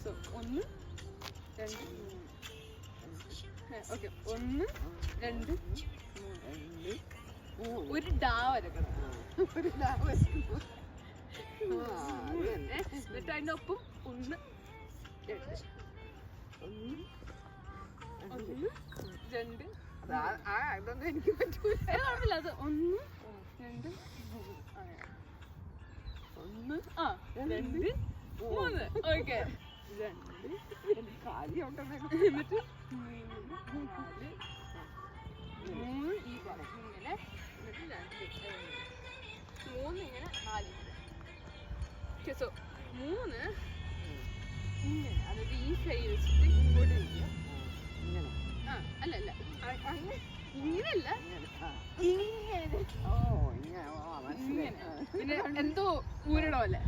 So 1 2 okay 1 2 3 ഒരു ഡാ വരക്കണം. ഒരു ഡാ വരക്കണം. എന്നിട്ട് അതിൻ്റെ ഒപ്പം 1 2 ഇതൊന്നും എനിക്ക് പറ്റൂല. കുഴപ്പമില്ല. അത് 1 2 1 2 3 ഓക്കെ. 2 കാലി എന്നിട്ട് 3 ഈ ഭാഗം ഇങ്ങനെ, എന്നിട്ട് 3 ഇങ്ങനെ 4 ഓക്കെ. സോ 3 ഇങ്ങനെ, അതായത് ഈ കൈ വെച്ചിട്ട് ഇങ്ങോട്ട് ഇരിക്കുക. അല്ലല്ല ഇങ്ങനെയല്ല, ഇങ്ങനെ. പിന്നെ എന്തോ ഊരണ പോലെ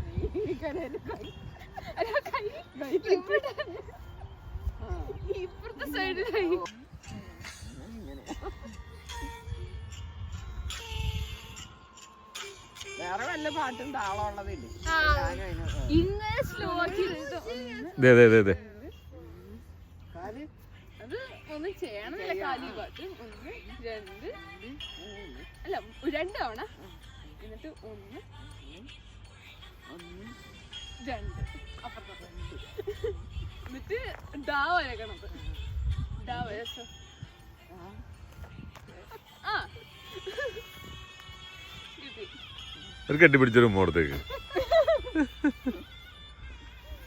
ഇപ്പുറത്തെ സൈഡിലായി. വേറെ വല്ല പാട്ടും താളമുള്ളതില്ല. ഇങ്ങനെ സ്ലോ ആക്കി അത് ഒന്നും ചെയ്യണമെന്നില്ല. കാലി പാട്ട് 1 2 അല്ല 2 തവണ, എന്നിട്ട് 1 2 അപ്പുറത്തെ, എന്നിട്ട് ഡാ വരക്കണം. ഡാ വരച്ച ഒരു കെട്ടിപ്പിടിച്ചൊരു മോടത്തേക്ക്.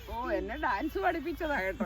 ഓ, എന്നെ ഡാൻസ് പഠിപ്പിച്ചതാ കേട്ടോ.